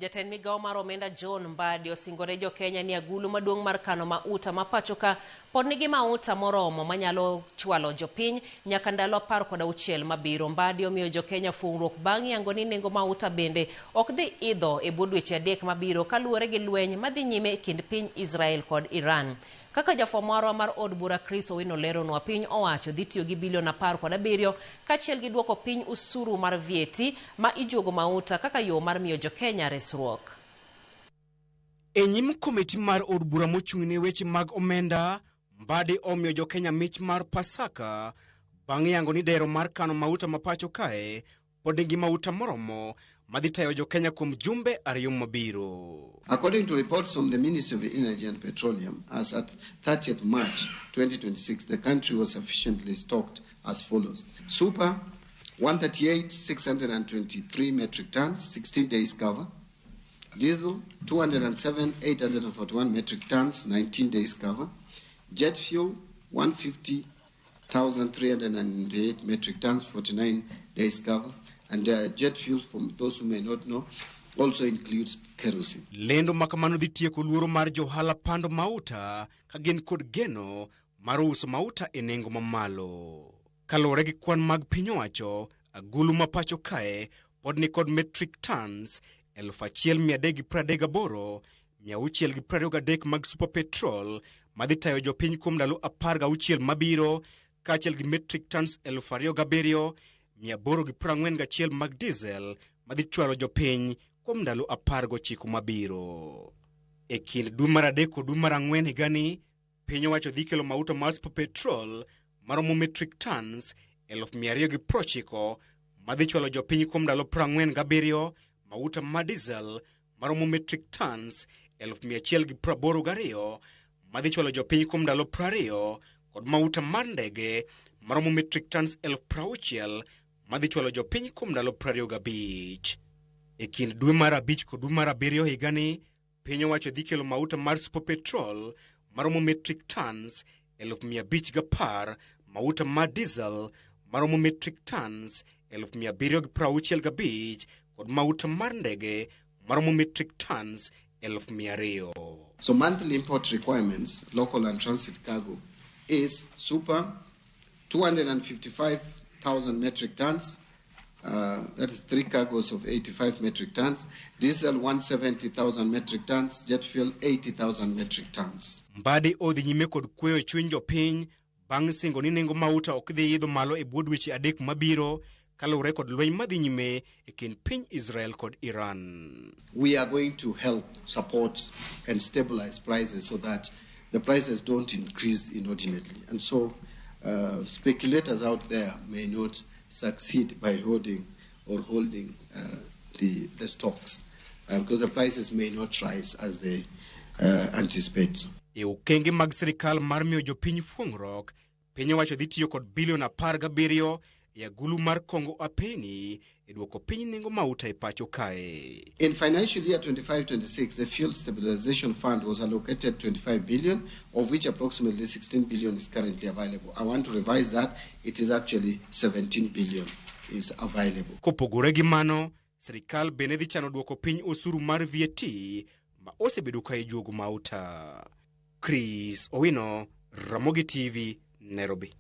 Jatend migawo mar omenda John Mbadi osingore jo Kenya ni agulu maduong' mar kano mauta ma pacho ka pod nigi mauta moromo manyalo chwalo jopiny nyaka ndalo 16 mabiro. Mbadi omiyo jo Kenya fuong'ruok bang' yango ni nengo mauta bende ok dhi idho e bwo dweche 3 mabiro kaluwore gi lweny madhi nyime e kind piny Israel kod Iran. Kaka jafwambo marwa mar od bura Chris Owino leronwa, piny owacho dhi tiyo gi bilion 17 kaachiel gi duoko piny usuru mar VAT ma ijuogo mauta kaka yo mar miyo jo Kenya resruok. E nyim komiti mar od bura mochung'ne weche mag omenda, Mbadi omiyo jo Kenya mich mar Pasaka bang' yango ni dero mar kano mauta ma pacho kae pod nigi mauta moromo madhi tayo jo Kenya kuom jumbe 2 mabiro. According to reports from the Ministry of Energy and Petroleum, as at 30th March 2026, the country was sufficiently stocked as follows. Super, 138,623 metric tons, 16 days cover. Diesel, 207,841 metric tons, 19 days cover. Jet fuel, 150,308 metric tons, 49 days cover. And jet fuel, from those who may not know, also includes kerosene. Lendo makamano dhi tieko luoro mar johala pando mauta ka gin kod geno mar uso mauta e nengo mamalo. Kalore gi kwan mag piny owacho, agulu ma pacho kae pod ni kod metric tons 1,338, 623 mag super petrol madhi tayo jopiny kuom ndalo 16 mabiro, kaachiel gi metric tons 2,841 mag diesel madhi chwalo jopiny kuom ndalo 19 mabiro. E kind dwe mar 3 kod dwe mar 4 higani, piny owacho dhi kelo mauta mar super petrol maromo metric tons 290 madhi chwalo jopiny kuom ndalo 47, mauta ma diesel maromo metric tons 182 madhi chwalo jopiny kuom ndalo 20, kod mauta mar ndege maromo metric tons 60,000 madhi chwalo jopiny kuom ndalo 25. E kind dwe mar 5 kod dwe mar 7 higani, piny owacho dhi kelo mauta mar super petrol maromo metric tons 510, mauta mar diesel maromo metric tons 765, kod mauta mar ndege maromo metric tons 200,000. So monthly import requirements, local and transit cargo, is super 255,000 metric tons. That is 3 cargoes of 85 metric tons. Diesel 170,000 metric tons. Jet fuel 80,000 metric tons. Mbadi odhi nyime kod kweyo chuny jopiny bang' singo ni nengo mauta ok dhi idho malo e bwo dweche 3 mabiro kaluwore kod lweny madhi nyime e kind piny Israel kod Iran. We are going to help support and stabilize prices so that the prices don't increase inordinately. And so speculators out there may not succeed by holding the stocks because the prices may not rise as they anticipate. E okenge mag Sirkal mar miyo jopiny fuong'ruok, piny owacho dhi tiyo kod bilion 17 e agulu mar kongo apeni e duoko piny nengo mauta e pacho kae. In financial year 25-26, the Fuel Stabilization Fund was allocated 25 billion, of which approximately 16 billion is currently available. I want to revise that. It is actually 17 billion is available. Kopogore gi mano, Sirkal bende dhi chano duoko piny osuru mar VAT ma osebedo ka ijuogo mauta. Chris Owino, Ramogi TV, Nairobi.